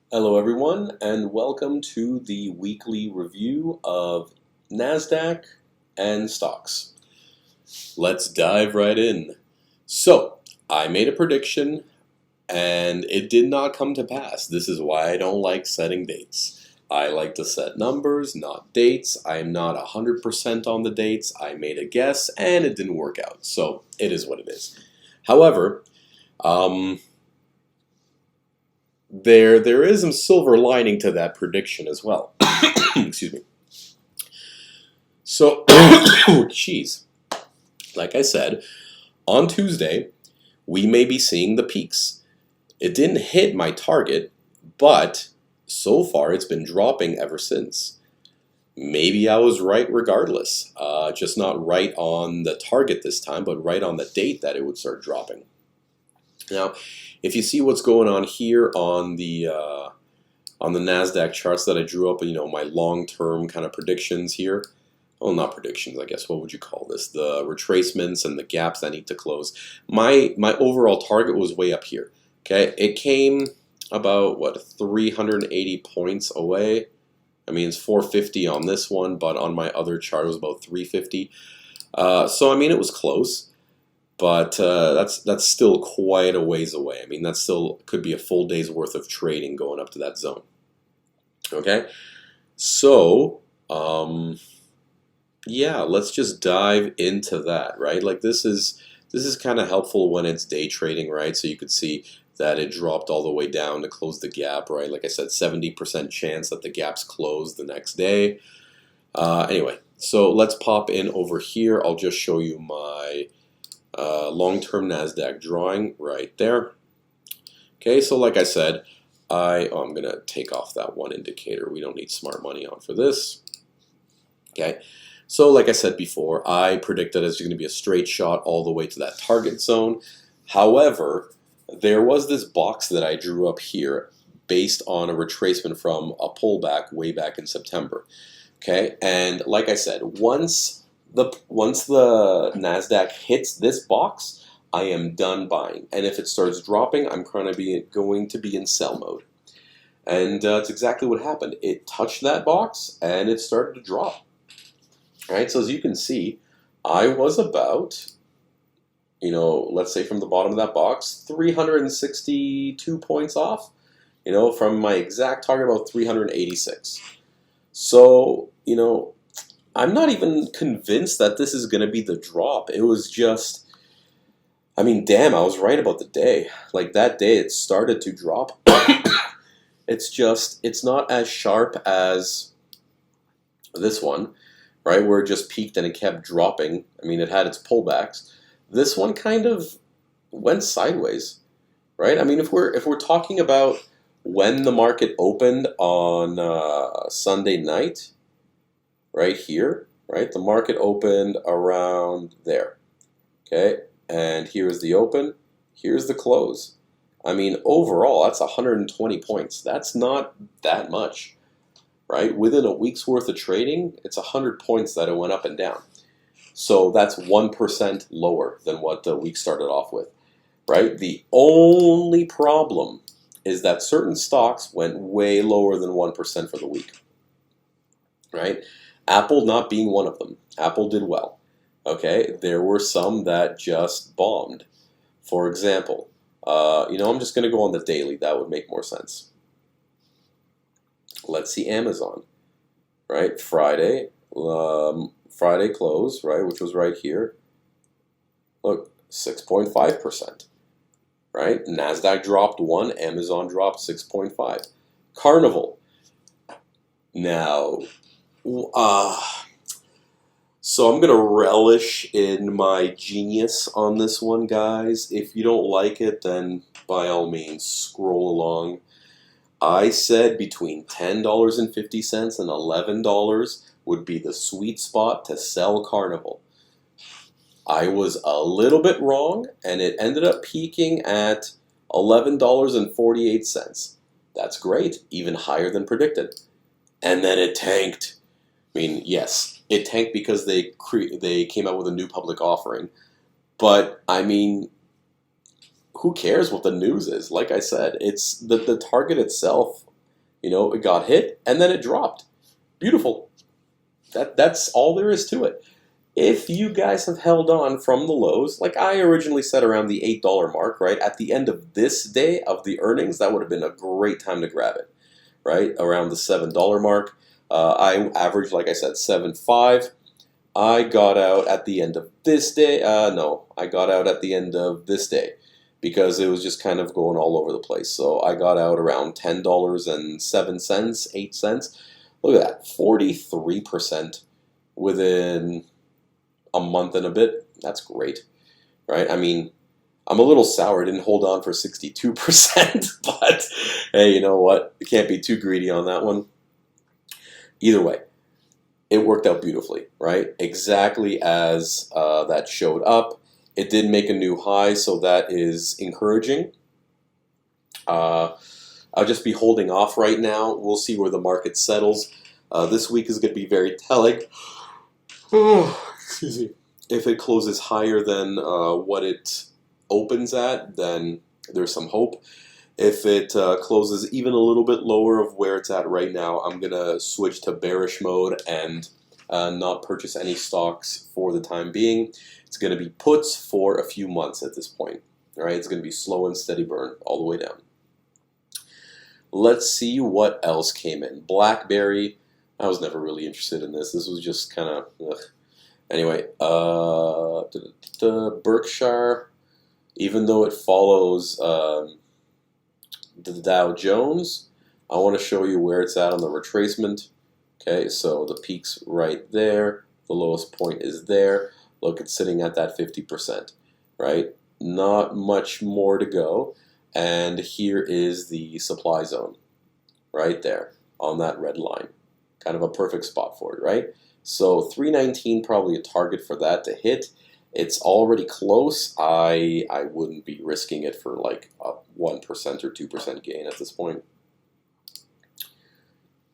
Hello, everyone, and welcome to the weekly review of Nasdaq and stocks. Let's dive right in. So, I made a prediction and it did not come to pass. This is why I don't like setting dates. I like to set numbers, not dates. I am not 100% on the dates. I made a guess and it didn't work out. So, it is what it is. However, um, there is some silver lining to that prediction as well. Excuse me. So, geez, like I said, on Tuesday, we may be seeing the peaks. It didn't hit my target, but so far it's been dropping ever since. Maybe I was right regardless. Just not right on the target this time, but right on the date that it would start dropping. Now, if you see what's going on here on the Nasdaq charts that I drew up, my long-term kind of predictions here. Well, not predictions, I guess. What would you call this? The retracements and the gaps that need to close. My overall target was way up here. Okay, it came about what 380 points away. I mean, it's 450 on this one, but on my other chart it was about 350. So I mean, it was close, but that's still quite a ways away. I mean, that still could be a full day's worth of trading going up to that zone. Okay, so yeah, let's just dive into that, right? Like this is kind of helpful when it's day trading, right? So you could see that it dropped all the way down to close the gap, right? Like I said, 70% chance that the gap's closed the next day. Anyway, so let's pop in over here. I'll just show you my long-term Nasdaq drawing right there. Okay, so like I said, I'm gonna take off that one indicator. We don't need smart money on for this. Okay. So like I said before, I predicted it's going to be a straight shot all the way to that target zone. However, there was this box that I drew up here based on a retracement from a pullback way back in September. Okay, and like I said, once the Nasdaq hits this box, I am done buying. And if it starts dropping, I'm going to be in sell mode. And that's exactly what happened. It touched that box and it started to drop. Right, so as you can see, I was about, let's say from the bottom of that box, 362 points off, from my exact target, about 386. So, I'm not even convinced that this is going to be the drop. It was just, I mean, damn, I was right about the day. Like that day, it started to drop. It's not as sharp as this one. Right, where it just peaked and it kept dropping. I mean, it had its pullbacks. This one kind of went sideways, right? I mean, if we're talking about when the market opened on Sunday night, right here, right, the market opened around there, okay, and here's the open, here's the close. I mean, overall, that's 120 points. That's not that much. Right? Within a week's worth of trading, it's 100 points that it went up and down. So that's 1% lower than what the week started off with, right? The only problem is that certain stocks went way lower than 1% for the week, right? Apple not being one of them. Apple did well, okay? There were some that just bombed. For example, I'm just going to go on the daily. That would make more sense. Let's see Amazon, right? Friday close, right, which was right here. Look, 6.5%, right? Nasdaq dropped 1, Amazon dropped 6.5. Carnival. Now, so I'm gonna relish in my genius on this one, guys. If you don't like it, then by all means scroll along. I said between $10.50 and $11 would be the sweet spot to sell Carnival. I was a little bit wrong, and it ended up peaking at $11.48. That's great, even higher than predicted. And then it tanked. I mean, yes, it tanked because they came out with a new public offering. But I mean, who cares what the news is? Like I said, it's the target itself You know, it got hit and then it dropped. Beautiful. That's all there is to it. If you guys have held on from the lows, like I originally said around the $8 mark, right? At the end of this day of the earnings, that would have been a great time to grab it, right? Around the $7 mark. I averaged, like I said, 7.5. I got out at the end of this day. No, I got out at the end of this day because it was just kind of going all over the place. So I got out around $10.07, 8 cents. Look at that, 43% within a month and a bit. That's great, right? I mean, I'm a little sour. I didn't hold on for 62%, but hey, you know what? You can't be too greedy on that one. Either way, it worked out beautifully, right? Exactly as that showed up. It did make a new high, so that is encouraging. I'll just be holding off right now. We'll see where the market settles. This week is going to be very telling. Oh, excuse me. If it closes higher than what it opens at, then there's some hope. If it closes even a little bit lower of where it's at right now, I'm going to switch to bearish mode and not purchase any stocks for the time being. It's going to be puts for a few months at this point. All right, it's going to be slow and steady burn all the way down. Let's see what else came in. BlackBerry. I was never really interested in this. This was just kind of ugh. Anyway, Berkshire, even though it follows the Dow Jones, I want to show you where it's at on the retracement. Okay, so the peak's right there. The lowest point is there. Look, it's sitting at that 50%, right? Not much more to go. And here is the supply zone, right there on that red line. Kind of a perfect spot for it, right? So 319 probably a target for that to hit. It's already close. I wouldn't be risking it for like a 1% or 2% gain at this point.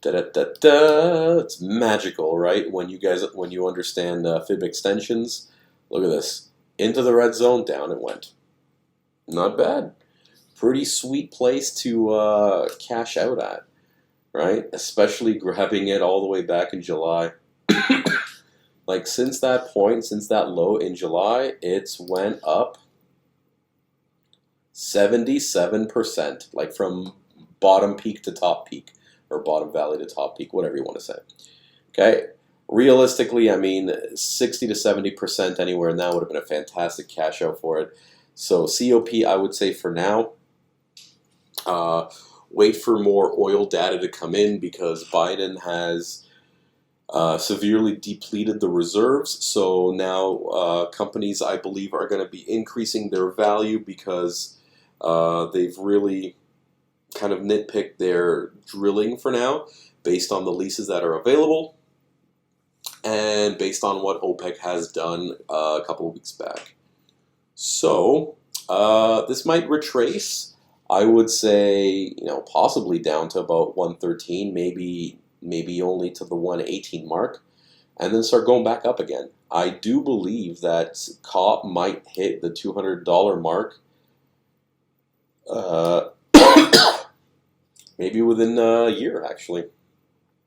Da-da-da-da. It's magical, right? When you understand fib extensions. Look at this. Into the red zone, down it went. Not bad. Pretty sweet place to cash out at, right? Especially grabbing it all the way back in July. Like since that point, since that low in July, it's went up 77%, like from bottom peak to top peak, or bottom valley to top peak, whatever you want to say. Okay, realistically, I mean, 60 to 70% anywhere in that would have been a fantastic cash out for it. So COP, I would say for now, wait for more oil data to come in because Biden has severely depleted the reserves. So now companies, I believe, are going to be increasing their value because they've really kind of nitpicked their drilling for now based on the leases that are available and based on what OPEC has done a couple of weeks back. So this might retrace. I would say, possibly down to about 113, maybe only to the 118 mark, and then start going back up again. I do believe that COP might hit the $200 mark maybe within a year, actually.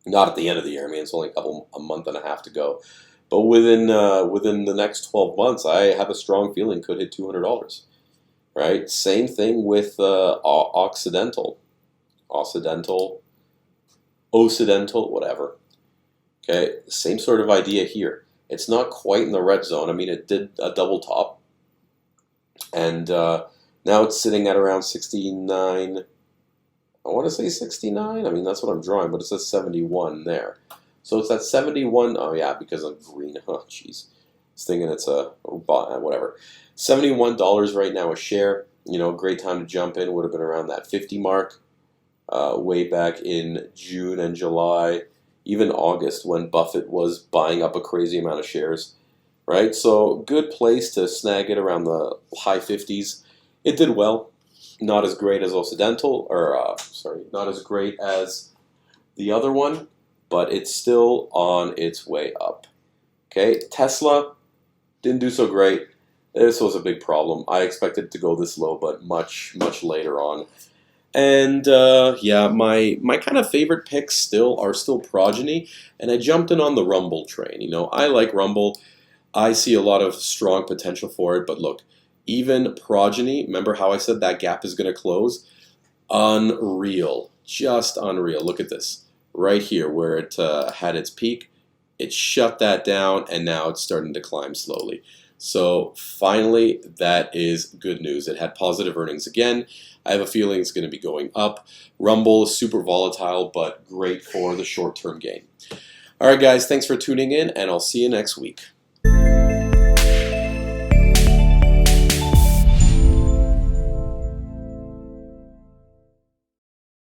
Not at the end of the year. I mean, it's only a month and a half to go. But within the next 12 months, I have a strong feeling could hit $200. Right? Same thing with Occidental, whatever. Okay, same sort of idea here. It's not quite in the red zone. I mean, it did a double top, and now it's sitting at around 69. I want to say 69. I mean, that's what I'm drawing, but it says 71 there. So it's at 71. Oh yeah, because I'm green. Oh jeez, I was thinking it's a whatever. $71 right now a share. Great time to jump in. Would have been around that 50 mark. Way back in June and July, even August, when Buffett was buying up a crazy amount of shares, right? So good place to snag it around the high 50s. It did well, not as great as Occidental, not as great as the other one, but it's still on its way up. Okay, Tesla didn't do so great. This was a big problem. I expected it to go this low, but much, much later on. And yeah, my kind of favorite picks are still Progeny, and I jumped in on the Rumble train. I like Rumble. I see a lot of strong potential for it, but look, even Progeny, remember how I said that gap is going to close? Unreal, just unreal. Look at this right here where it had its peak. It shut that down, and now it's starting to climb slowly. So finally, that is good news. It had positive earnings again. I have a feeling it's going to be going up. Rumble is super volatile, but great for the short-term gain. All right, guys, thanks for tuning in, and I'll see you next week.